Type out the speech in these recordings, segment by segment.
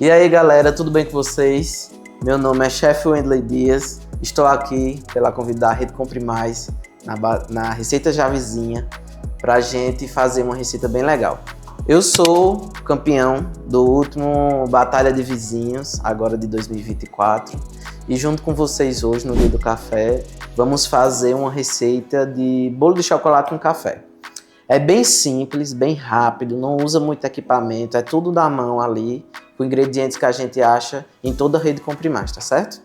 E aí galera, tudo bem com vocês? Meu nome é Chef Wendley Dias, estou aqui pela convite da Rede Compre Mais, na Receita Javezinha, pra gente fazer uma receita bem legal. Eu sou campeão do último Batalha de Vizinhos, agora de 2024, e junto com vocês hoje, no Dia do Café, vamos fazer uma receita de bolo de chocolate com café. É bem simples, bem rápido, não usa muito equipamento, é tudo da mão ali, com ingredientes que a gente acha em toda a Rede Compre Mais, tá certo?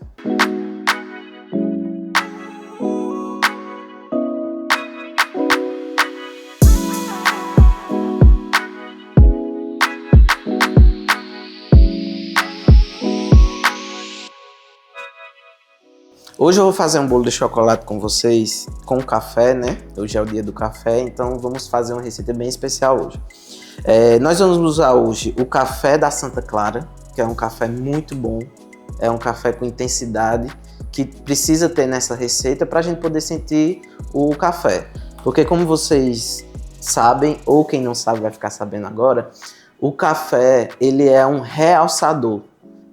Hoje eu vou fazer um bolo de chocolate com vocês, com café, né? Hoje é o dia do café, então vamos fazer uma receita bem especial hoje. Nós vamos usar hoje o café da Santa Clara, que é um café muito bom, é um café com intensidade, que precisa ter nessa receita para a gente poder sentir o café. Porque como vocês sabem, ou quem não sabe vai ficar sabendo agora, o café ele é um realçador.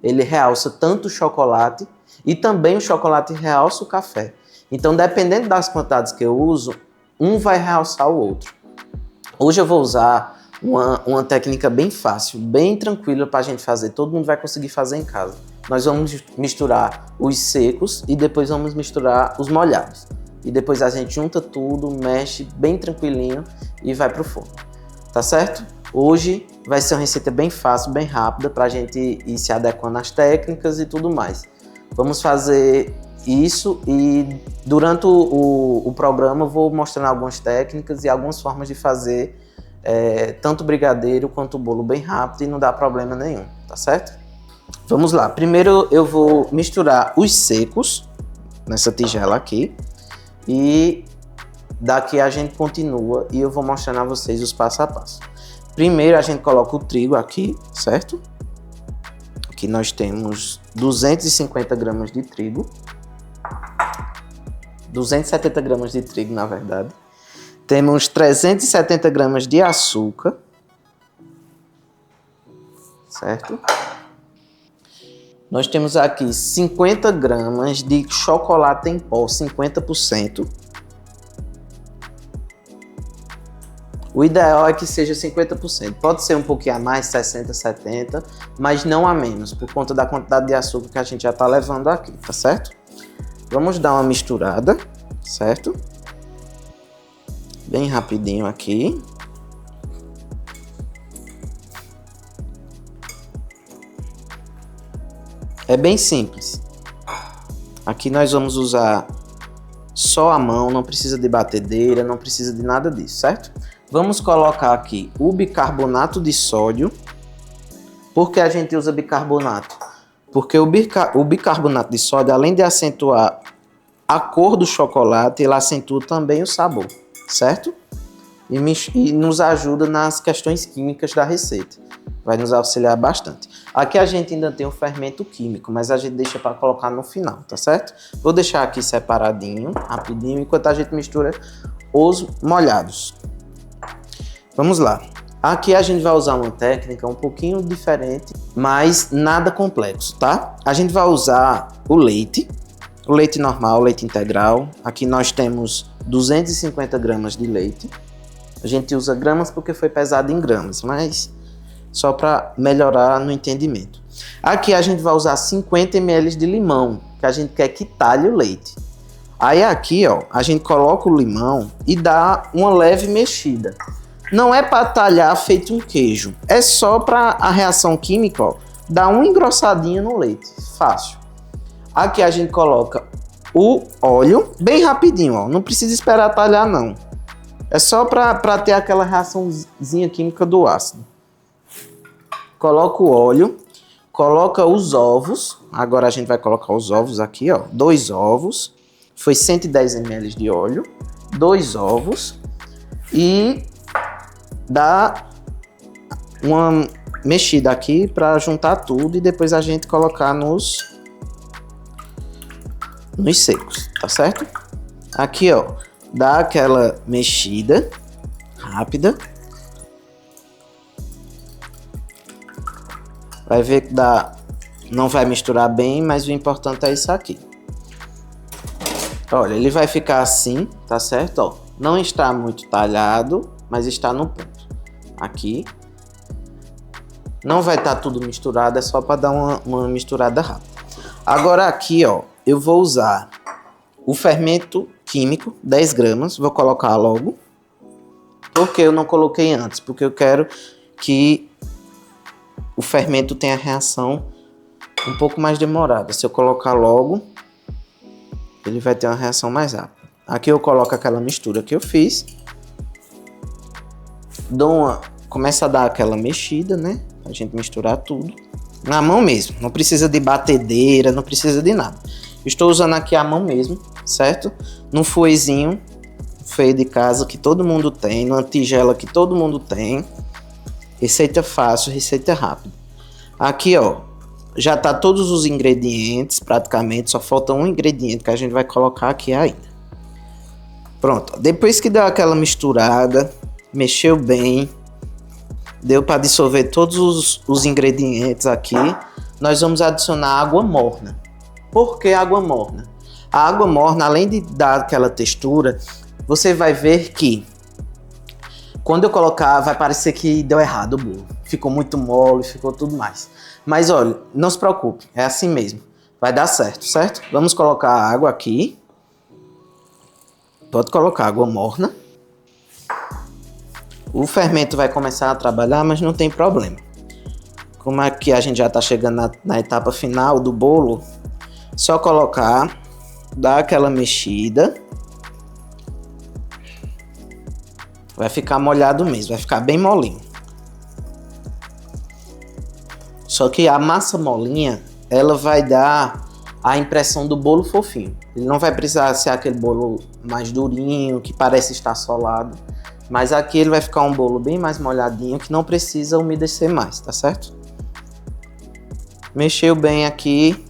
Ele realça tanto o chocolate e também o chocolate realça o café. Então, dependendo das quantidades que eu uso, um vai realçar o outro. Hoje eu vou usar uma técnica bem fácil, bem tranquila para a gente fazer. Todo mundo vai conseguir fazer em casa. Nós vamos misturar os secos e depois vamos misturar os molhados. E depois a gente junta tudo, mexe bem tranquilinho e vai para o forno. Tá certo? Hoje vai ser uma receita bem fácil, bem rápida, para a gente ir se adequando às técnicas e tudo mais. Vamos fazer isso e durante o programa eu vou mostrando algumas técnicas e algumas formas de fazer tanto o brigadeiro quanto o bolo bem rápido e não dá problema nenhum, tá certo? Vamos lá, primeiro eu vou misturar os secos nessa tigela aqui e daqui a gente continua e eu vou mostrando a vocês os passo a passo. Primeiro a gente coloca o trigo aqui, certo? Aqui nós temos 250 gramas de trigo, 270 gramas de trigo na verdade. Temos 370 gramas de açúcar, certo? Nós temos aqui 50 gramas de chocolate em pó, 50%. O ideal é que seja 50%. Pode ser um pouquinho a mais, 60%, 70%, mas não a menos, por conta da quantidade de açúcar que a gente já está levando aqui, tá certo? Vamos dar uma misturada, certo? Bem rapidinho aqui. É bem simples. Aqui nós vamos usar só a mão, não precisa de batedeira, não precisa de nada disso, certo? Vamos colocar aqui o bicarbonato de sódio. Por que a gente usa bicarbonato? Porque o bicarbonato de sódio, além de acentuar a cor do chocolate, ele acentua também o sabor, certo? E nos ajuda nas questões químicas da receita. Vai nos auxiliar bastante. Aqui a gente ainda tem o fermento químico, mas a gente deixa para colocar no final, tá certo? Vou deixar aqui separadinho, rapidinho, enquanto a gente mistura os molhados. Vamos lá. Aqui a gente vai usar uma técnica um pouquinho diferente, mas nada complexo, tá? A gente vai usar o leite normal, leite integral. Aqui nós temos 250 gramas de leite. A gente usa gramas porque foi pesado em gramas, mas só para melhorar no entendimento. Aqui a gente vai usar 50 ml de limão, que a gente quer que talhe o leite. Aí aqui, ó, a gente coloca o limão e dá uma leve mexida. Não é para talhar feito um queijo, é só para a reação química, ó, dar uma engrossadinha no leite, fácil. Aqui a gente coloca o óleo, bem rapidinho, ó, não precisa esperar talhar não. É só para ter aquela reaçãozinha química do ácido. Coloca o óleo, coloca os ovos, agora a gente vai colocar os ovos aqui, ó, 2 ovos, foi 110 ml de óleo, 2 ovos e dá uma mexida aqui para juntar tudo e depois a gente colocar nos secos, tá certo? Aqui, ó, dá aquela mexida rápida Vai ver que não vai misturar bem, mas o importante é isso aqui. Olha, ele vai ficar assim, tá certo? Ó, não está muito talhado, mas está no ponto. Aqui. Não vai estar tudo misturado, é só para dar uma misturada rápida. Agora aqui, ó, eu vou usar o fermento químico, 10 gramas, vou colocar logo. Por que eu não coloquei antes? Porque eu quero que o fermento tenha reação um pouco mais demorada. Se eu colocar logo, ele vai ter uma reação mais rápida. Aqui eu coloco aquela mistura que eu fiz. Começa a dar aquela mexida, né? A gente misturar tudo. Na mão mesmo. Não precisa de batedeira, não precisa de nada. Estou usando aqui a mão mesmo, certo? No fouetzinho feio de casa que todo mundo tem. Numa tigela que todo mundo tem. Receita fácil, receita rápida. Aqui, ó. Já tá todos os ingredientes, praticamente. Só falta um ingrediente que a gente vai colocar aqui ainda. Pronto. Depois que deu aquela misturada, mexeu bem, deu para dissolver todos os ingredientes aqui, nós vamos adicionar água morna. Por que água morna? A água morna, além de dar aquela textura, você vai ver que quando eu colocar, vai parecer que deu errado o bolo. Ficou muito mole, ficou tudo mais. Mas olha, não se preocupe, é assim mesmo. Vai dar certo, certo? Vamos colocar a água aqui. Pode colocar água morna. O fermento vai começar a trabalhar, mas não tem problema. Como aqui a gente já está chegando na etapa final do bolo, só colocar, dar aquela mexida. Vai ficar molhado mesmo, vai ficar bem molinho. Só que a massa molinha, ela vai dar a impressão do bolo fofinho. Ele não vai precisar ser aquele bolo mais durinho, que parece estar solado. Mas aqui ele vai ficar um bolo bem mais molhadinho, que não precisa umedecer mais, tá certo? Mexeu bem aqui,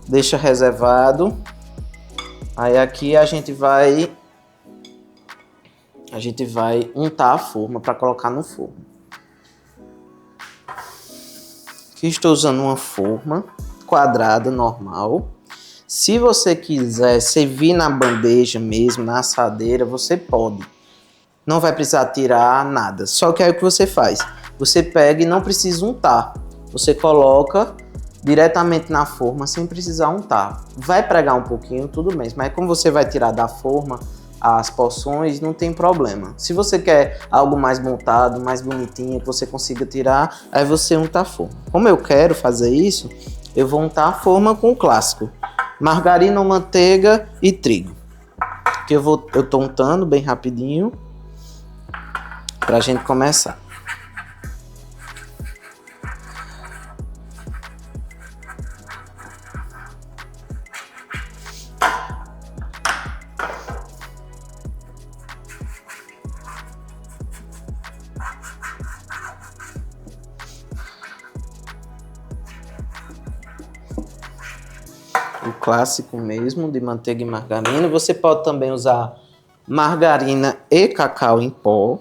deixa reservado. Aí aqui a gente vai untar a forma para colocar no forno. Aqui estou usando uma forma quadrada normal. Se você quiser servir na bandeja mesmo, na assadeira, você pode. Não vai precisar tirar nada. Só que aí o que você faz? Você pega e não precisa untar. Você coloca diretamente na forma sem precisar untar. Vai pregar um pouquinho, tudo bem. Mas como você vai tirar da forma as porções, não tem problema. Se você quer algo mais montado, mais bonitinho, que você consiga tirar, aí você unta a forma. Como eu quero fazer isso, eu vou untar a forma com o clássico. Margarina, manteiga e trigo. Que eu tô untando bem rapidinho. Pra gente começar. O clássico mesmo de manteiga e margarina. Você pode também usar margarina e cacau em pó.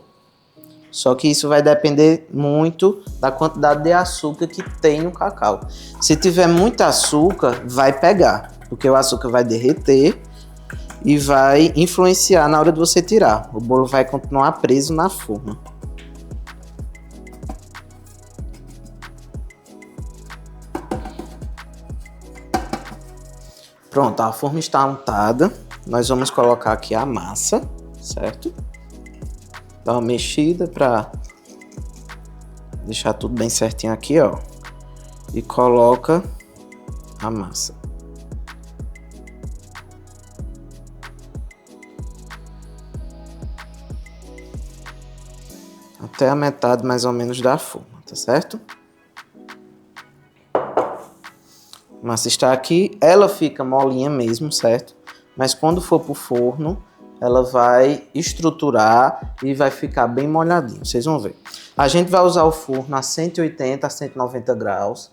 Só que isso vai depender muito da quantidade de açúcar que tem no cacau. Se tiver muito açúcar, vai pegar, porque o açúcar vai derreter e vai influenciar na hora de você tirar. O bolo vai continuar preso na forma. Pronto, a forma está untada. Nós vamos colocar aqui a massa, certo? Dá uma mexida para deixar tudo bem certinho aqui, ó. E coloca a massa. Até a metade mais ou menos da forma, tá certo? A massa está aqui, ela fica molinha mesmo, certo? Mas quando for pro forno, ela vai estruturar e vai ficar bem molhadinho, vocês vão ver. A gente vai usar o forno a 180 a 190 graus.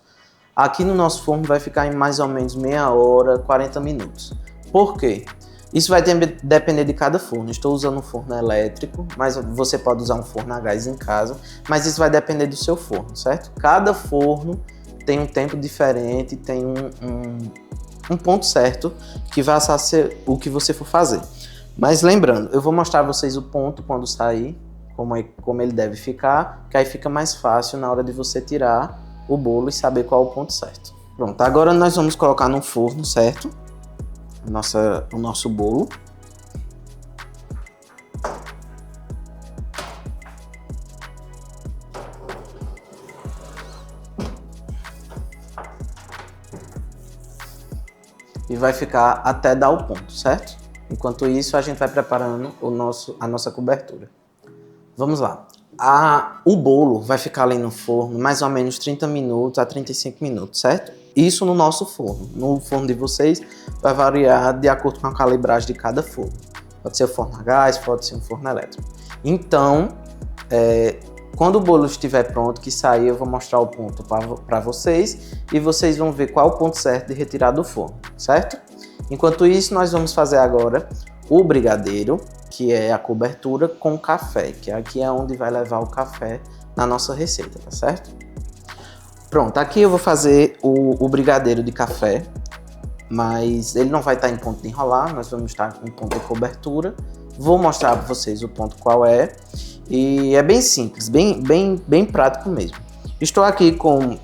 Aqui no nosso forno vai ficar em mais ou menos meia hora, 40 minutos. Por quê? Isso vai depender de cada forno. Estou usando um forno elétrico, mas você pode usar um forno a gás em casa, mas isso vai depender do seu forno, certo? Cada forno tem um tempo diferente, tem um ponto certo que vai ser o que você for fazer. Mas lembrando, eu vou mostrar a vocês o ponto quando sair, como ele deve ficar, que aí fica mais fácil na hora de você tirar o bolo e saber qual é o ponto certo. Pronto, agora nós vamos colocar no forno, certo? O nosso bolo. E vai ficar até dar o ponto, certo? Enquanto isso, a gente vai preparando a nossa cobertura. Vamos lá. O bolo vai ficar ali no forno mais ou menos 30 minutos a 35 minutos, certo? Isso no nosso forno. No forno de vocês vai variar de acordo com a calibragem de cada forno. Pode ser um forno a gás, pode ser um forno elétrico. Então, quando o bolo estiver pronto, que sair, eu vou mostrar o ponto para vocês e vocês vão ver qual é o ponto certo de retirar do forno, certo? Enquanto isso, nós vamos fazer agora o brigadeiro, que é a cobertura com café, que aqui é onde vai levar o café na nossa receita, tá certo? Pronto, aqui eu vou fazer o brigadeiro de café, mas ele não vai estar em ponto de enrolar, nós vamos estar em ponto de cobertura. Vou mostrar para vocês o ponto qual é, e é bem simples, bem prático mesmo. Estou aqui com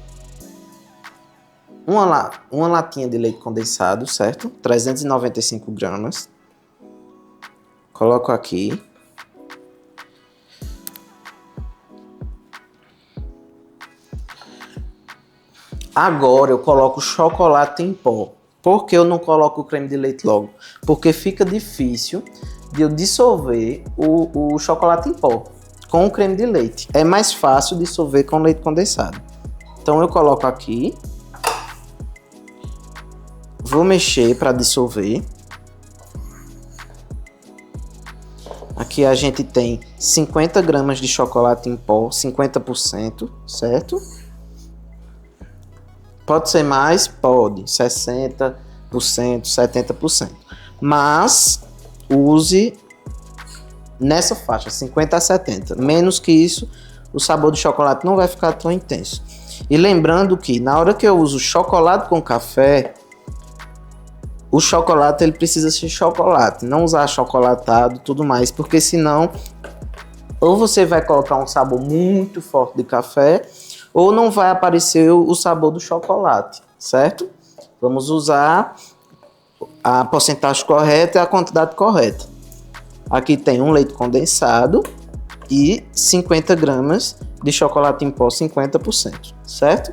uma latinha de leite condensado, certo? 395 gramas. Coloco aqui. Agora eu coloco chocolate em pó. Por que eu não coloco o creme de leite logo? Porque fica difícil de eu dissolver o chocolate em pó com o creme de leite. É mais fácil dissolver com leite condensado. Então eu coloco aqui. Vou mexer para dissolver. Aqui a gente tem 50 gramas de chocolate em pó, 50%, certo? Pode ser mais? Pode, 60%, 70%. Mas use nessa faixa, 50 a 70%. Menos que isso, o sabor do chocolate não vai ficar tão intenso. E lembrando que na hora que eu uso chocolate com café, o chocolate ele precisa ser chocolate, não usar achocolatado e tudo mais, porque senão ou você vai colocar um sabor muito forte de café ou não vai aparecer o sabor do chocolate, certo? Vamos usar a porcentagem correta e a quantidade correta. Aqui tem um leite condensado e 50 gramas de chocolate em pó, 50%, certo?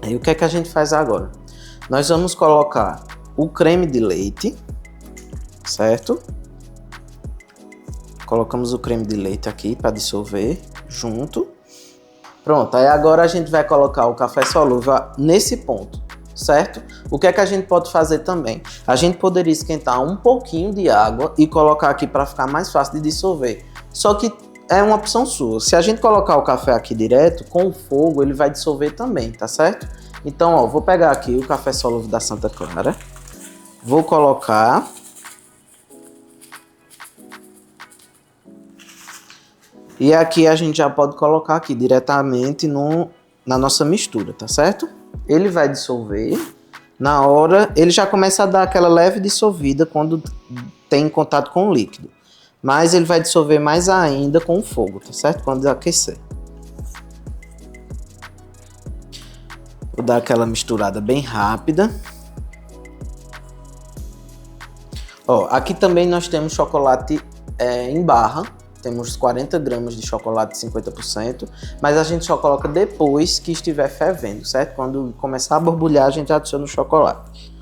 Aí o que é que a gente faz agora? Nós vamos colocar o creme de leite, certo? Colocamos o creme de leite aqui para dissolver junto. Pronto, aí agora a gente vai colocar o café solúvel nesse ponto, certo? O que é que a gente pode fazer também? A gente poderia esquentar um pouquinho de água e colocar aqui para ficar mais fácil de dissolver. Só que é uma opção sua. Se a gente colocar o café aqui direto, com o fogo ele vai dissolver também, tá certo? Então, ó, vou pegar aqui o café solúvel da Santa Clara. Vou colocar. E aqui a gente já pode colocar aqui diretamente na nossa mistura, tá certo? Ele vai dissolver. Na hora, ele já começa a dar aquela leve dissolvida quando tem contato com o líquido. Mas ele vai dissolver mais ainda com o fogo, tá certo? Quando aquecer. Vou dar aquela misturada bem rápida. Ó, aqui também nós temos chocolate em barra. Temos 40 gramas de chocolate 50%, mas a gente só coloca depois que estiver fervendo, certo? Quando começar a borbulhar, a gente adiciona o chocolate.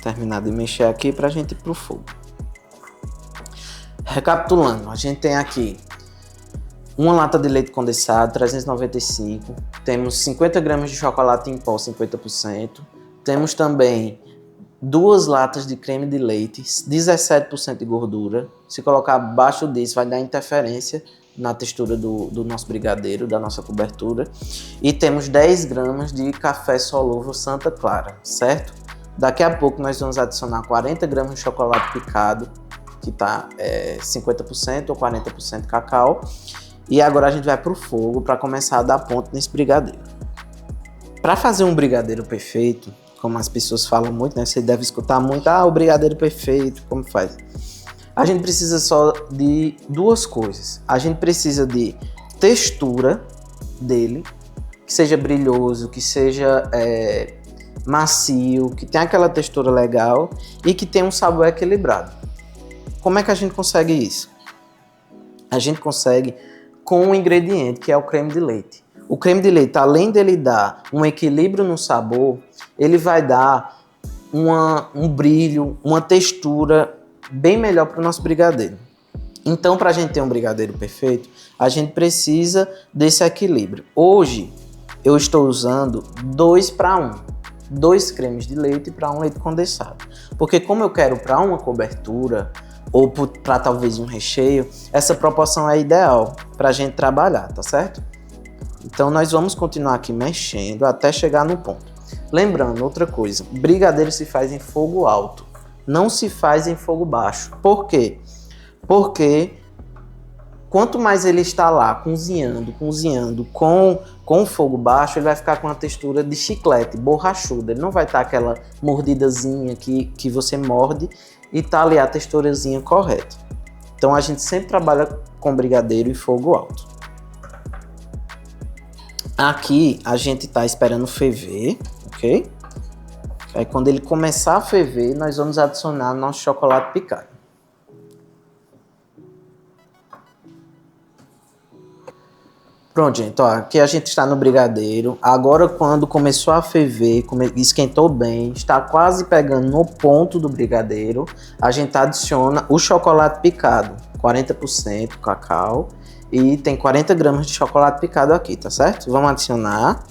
Terminar de mexer aqui para a gente ir para o fogo. Recapitulando, a gente tem aqui uma lata de leite condensado, 395. Temos 50 gramas de chocolate em pó, 50%. Temos também 2 latas de creme de leite, 17% de gordura. Se colocar abaixo disso, vai dar interferência na textura do nosso brigadeiro, da nossa cobertura. E temos 10 gramas de café solúvel Santa Clara, certo? Daqui a pouco nós vamos adicionar 40 gramas de chocolate picado, que está 50% ou 40% cacau. E agora a gente vai para o fogo para começar a dar ponto nesse brigadeiro. Para fazer um brigadeiro perfeito, como as pessoas falam muito, né? Você deve escutar muito, o brigadeiro perfeito, como faz? A gente precisa só de 2 coisas. A gente precisa de textura dele, que seja brilhoso, que seja macio, que tenha aquela textura legal e que tenha um sabor equilibrado. Como é que a gente consegue isso? A gente consegue com um ingrediente que é o creme de leite. O creme de leite, além dele dar um equilíbrio no sabor, ele vai dar um brilho, uma textura bem melhor para o nosso brigadeiro. Então, para a gente ter um brigadeiro perfeito, a gente precisa desse equilíbrio. Hoje, eu estou usando 2 para 1. 2 cremes de leite para 1 leite condensado. Porque como eu quero para uma cobertura, ou para talvez um recheio, essa proporção é ideal para a gente trabalhar, tá certo? Então nós vamos continuar aqui mexendo até chegar no ponto. Lembrando, outra coisa, brigadeiro se faz em fogo alto, não se faz em fogo baixo. Por quê? Porque quanto mais ele está lá cozinhando com o fogo baixo, ele vai ficar com uma textura de chiclete, borrachuda. Ele não vai estar aquela mordidazinha que você morde e tá ali a texturazinha correta. Então a gente sempre trabalha com brigadeiro e fogo alto. Aqui a gente tá esperando ferver, ok? Aí quando ele começar a ferver, nós vamos adicionar nosso chocolate picado. Pronto, gente, ó, aqui a gente está no brigadeiro. Agora, quando começou a ferver, esquentou bem, está quase pegando no ponto do brigadeiro, a gente adiciona o chocolate picado, 40% cacau, e tem 40 gramas de chocolate picado aqui, tá certo? Vamos adicionar,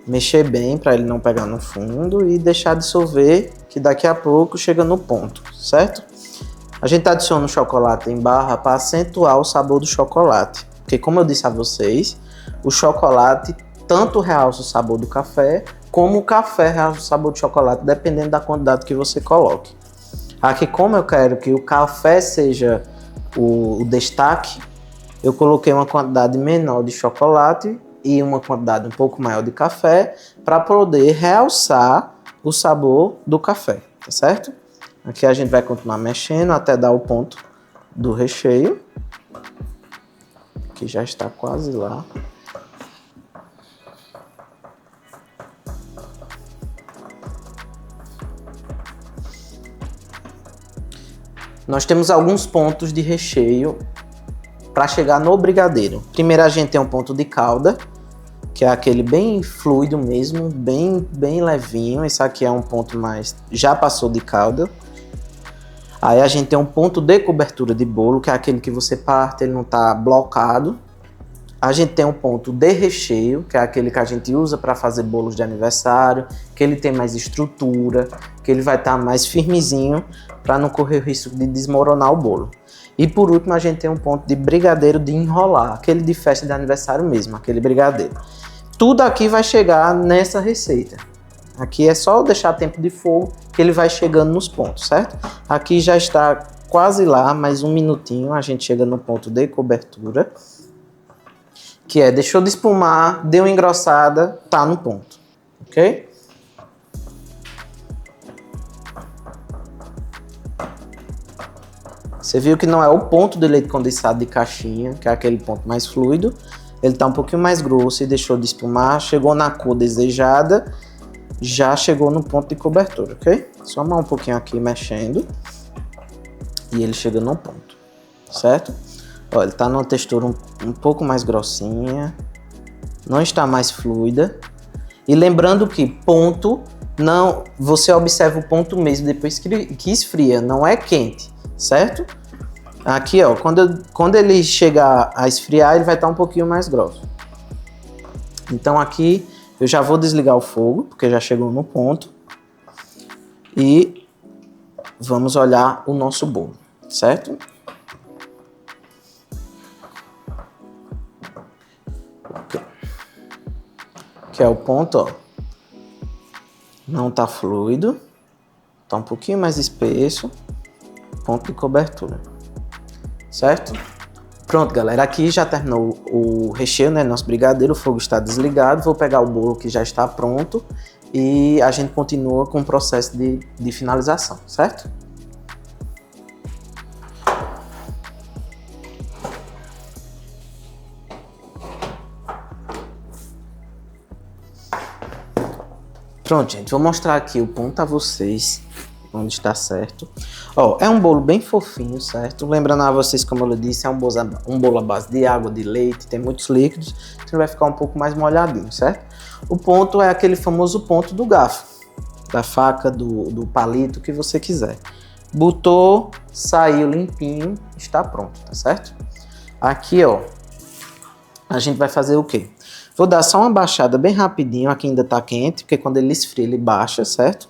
mexer bem para ele não pegar no fundo e deixar dissolver, que daqui a pouco chega no ponto, certo? A gente adiciona o chocolate em barra para acentuar o sabor do chocolate. Porque como eu disse a vocês, o chocolate tanto realça o sabor do café, como o café realça o sabor do chocolate, dependendo da quantidade que você coloque. Aqui, como eu quero que o café seja o destaque, eu coloquei uma quantidade menor de chocolate e uma quantidade um pouco maior de café para poder realçar o sabor do café, tá certo? Aqui a gente vai continuar mexendo até dar o ponto do recheio, que já está quase lá. Nós temos alguns pontos de recheio para chegar no brigadeiro. Primeiro a gente tem um ponto de calda, que é aquele bem fluido mesmo, bem levinho. Esse aqui é um ponto mais... já passou de calda. Aí a gente tem um ponto de cobertura de bolo, que é aquele que você parte, ele não está blocado. A gente tem um ponto de recheio, que é aquele que a gente usa para fazer bolos de aniversário, que ele tem mais estrutura, que ele vai estar mais firmezinho para não correr o risco de desmoronar o bolo. E por último a gente tem um ponto de brigadeiro de enrolar, aquele de festa de aniversário mesmo, aquele brigadeiro. Tudo aqui vai chegar nessa receita. Aqui é só deixar tempo de fogo que ele vai chegando nos pontos, certo? Aqui já está quase lá, mais um minutinho, a gente chega no ponto de cobertura, que é deixou de espumar, deu uma engrossada, tá no ponto, ok? Você viu que não é o ponto de leite condensado de caixinha, que é aquele ponto mais fluido, ele tá um pouquinho mais grosso e deixou de espumar, chegou na cor desejada, já chegou no ponto de cobertura, ok? Só mais um pouquinho aqui mexendo e ele chega no ponto, certo? Olha, ele tá numa textura um pouco mais grossinha, não está mais fluida. E lembrando que ponto, não, você observa o ponto mesmo depois que esfria, não é quente, certo? Aqui, ó, quando ele chegar a esfriar, ele vai estar um pouquinho mais grosso. Então aqui eu já vou desligar o fogo, porque já chegou no ponto. E vamos olhar o nosso bolo, certo? Que é o ponto, ó. Não tá fluido. Tá um pouquinho mais espesso. Ponto de cobertura. Certo? Pronto, galera. Aqui já terminou o recheio, né? Nosso brigadeiro. O fogo está desligado. Vou pegar o bolo que já está pronto. E a gente continua com o processo de finalização, certo? Pronto, gente, vou mostrar aqui o ponto a vocês, onde está certo. Ó, é um bolo bem fofinho, certo? Lembrando a vocês, como eu disse, é um bolo à base de água, de leite, tem muitos líquidos, então vai ficar um pouco mais molhadinho, certo? O ponto é aquele famoso ponto do garfo, da faca, do palito, que você quiser. Botou, saiu limpinho, está pronto, tá certo? Aqui, ó, a gente vai fazer o quê? Vou dar só uma baixada bem rapidinho, aqui ainda tá quente, porque quando ele esfria ele baixa, certo?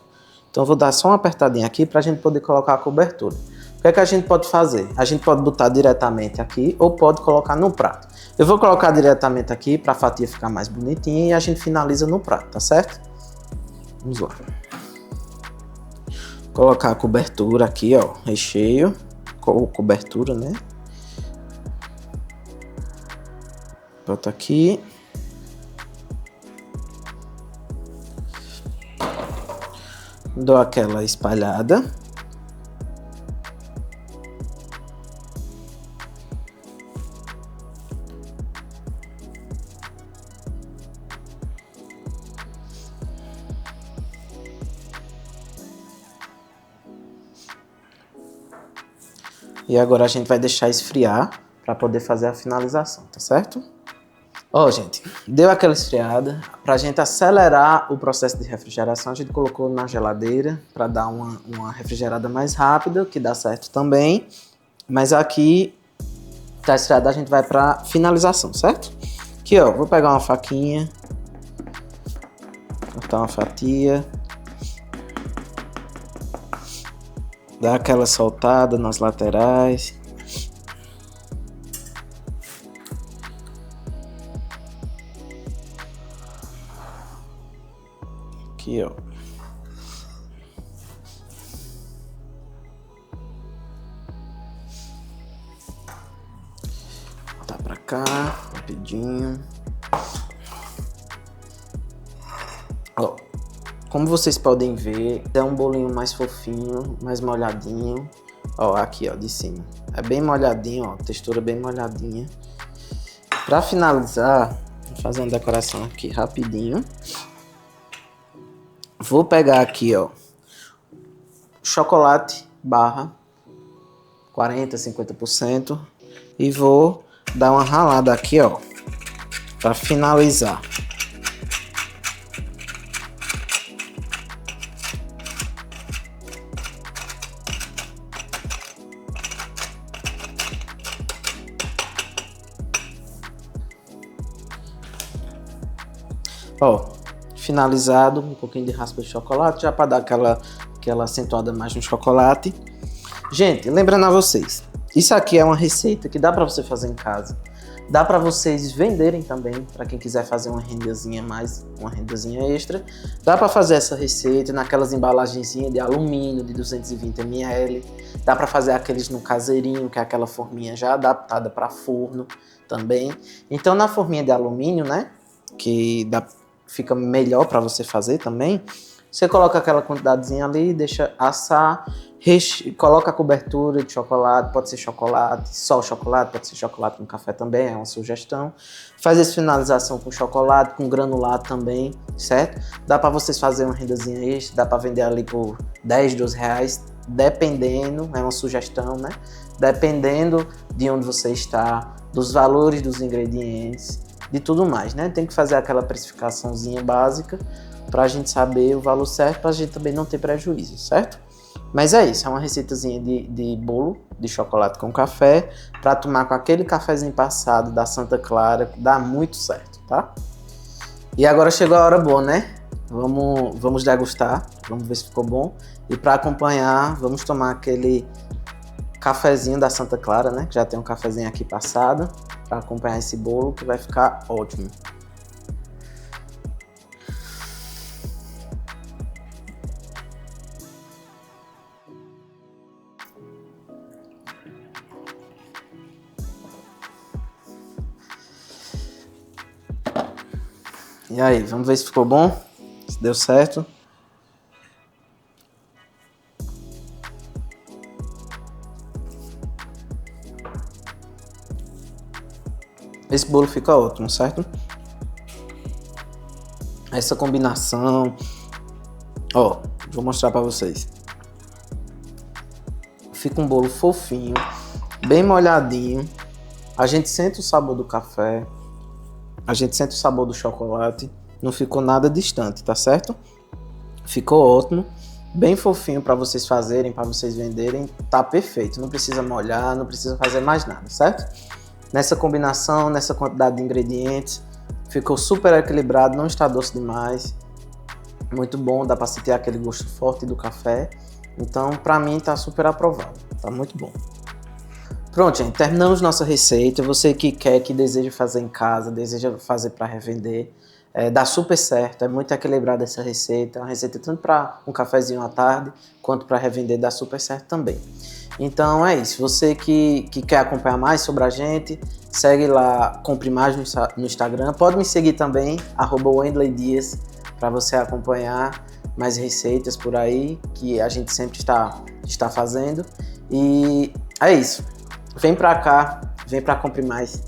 Então eu vou dar só uma apertadinha aqui pra gente poder colocar a cobertura. O que é que a gente pode fazer? A gente pode botar diretamente aqui ou pode colocar no prato. Eu vou colocar diretamente aqui pra fatia ficar mais bonitinha e a gente finaliza no prato, tá certo? Vamos lá. Colocar a cobertura aqui, ó, recheio, cobertura, né? Bota aqui. Dou aquela espalhada. E agora a gente vai deixar esfriar para poder fazer a finalização, tá certo? Ó, gente, deu aquela esfriada. Pra gente acelerar o processo de refrigeração, a gente colocou na geladeira para dar uma refrigerada mais rápida, que dá certo também. Mas aqui tá esfriada, a gente vai pra finalização, certo? Aqui, ó, vou pegar uma faquinha, cortar uma fatia, dar aquela soltada nas laterais. Aqui, ó. Tá pra cá, rapidinho. Ó, como vocês podem ver, é um bolinho mais fofinho, mais molhadinho. Ó, aqui, ó, de cima. É bem molhadinho, ó, textura bem molhadinha. Pra finalizar, vou fazer uma decoração aqui rapidinho. Vou pegar aqui, ó, chocolate barra 40, 50% e vou dar uma ralada aqui, ó, para finalizar. Ó, finalizado, um pouquinho de raspa de chocolate, já para dar aquela acentuada mais no chocolate. Gente, lembrando a vocês, isso aqui é uma receita que dá para você fazer em casa. Dá para vocês venderem também, para quem quiser fazer uma rendazinha uma rendazinha extra. Dá para fazer essa receita naquelas embalagenzinhas de alumínio de 220 ml. Dá para fazer aqueles no caseirinho, que é aquela forminha já adaptada para forno também. Então na forminha de alumínio, né, que fica melhor para você fazer também, você coloca aquela quantidadezinha ali, deixa assar, coloca a cobertura de chocolate, pode ser chocolate, só chocolate, pode ser chocolate com café também, é uma sugestão. Faz essa finalização com chocolate, com granulado também, certo? Dá para vocês fazerem uma rendazinha extra, dá para vender ali por 10, 12 reais, dependendo, é uma sugestão, né? Dependendo de onde você está, dos valores dos ingredientes, de tudo mais, né? Tem que fazer aquela precificaçãozinha básica pra gente saber o valor certo, pra gente também não ter prejuízo, certo? Mas é isso, é uma receitazinha de bolo de chocolate com café pra tomar com aquele cafezinho passado da Santa Clara, dá muito certo, tá? E agora chegou a hora boa, né? Vamos degustar, vamos ver se ficou bom. E para acompanhar, vamos tomar aquele cafezinho da Santa Clara, né? Que já tem um cafezinho aqui passado, para acompanhar esse bolo que vai ficar ótimo. E aí, vamos ver se ficou bom? Se deu certo? Esse bolo fica ótimo, certo? Essa combinação... Ó, vou mostrar pra vocês. Fica um bolo fofinho, bem molhadinho. A gente sente o sabor do café. A gente sente o sabor do chocolate. Não ficou nada distante, tá certo? Ficou ótimo. Bem fofinho para vocês fazerem, para vocês venderem. Tá perfeito. Não precisa molhar, não precisa fazer mais nada, certo? Nessa combinação, nessa quantidade de ingredientes, ficou super equilibrado, não está doce demais. Muito bom, dá para sentir aquele gosto forte do café. Então, para mim, tá super aprovado. Tá muito bom. Pronto, gente, terminamos nossa receita. Você que quer, que deseja fazer em casa, deseja fazer para revender, dá super certo. É muito equilibrada essa receita. É uma receita tanto para um cafezinho à tarde, quanto para revender, dá super certo também. Então é isso. Você que quer acompanhar mais sobre a gente, segue lá, Compre Mais no Instagram. Pode me seguir também, @WendleyDias, para você acompanhar mais receitas por aí, que a gente sempre está fazendo. E é isso. Vem pra cá, vem pra Compre Mais.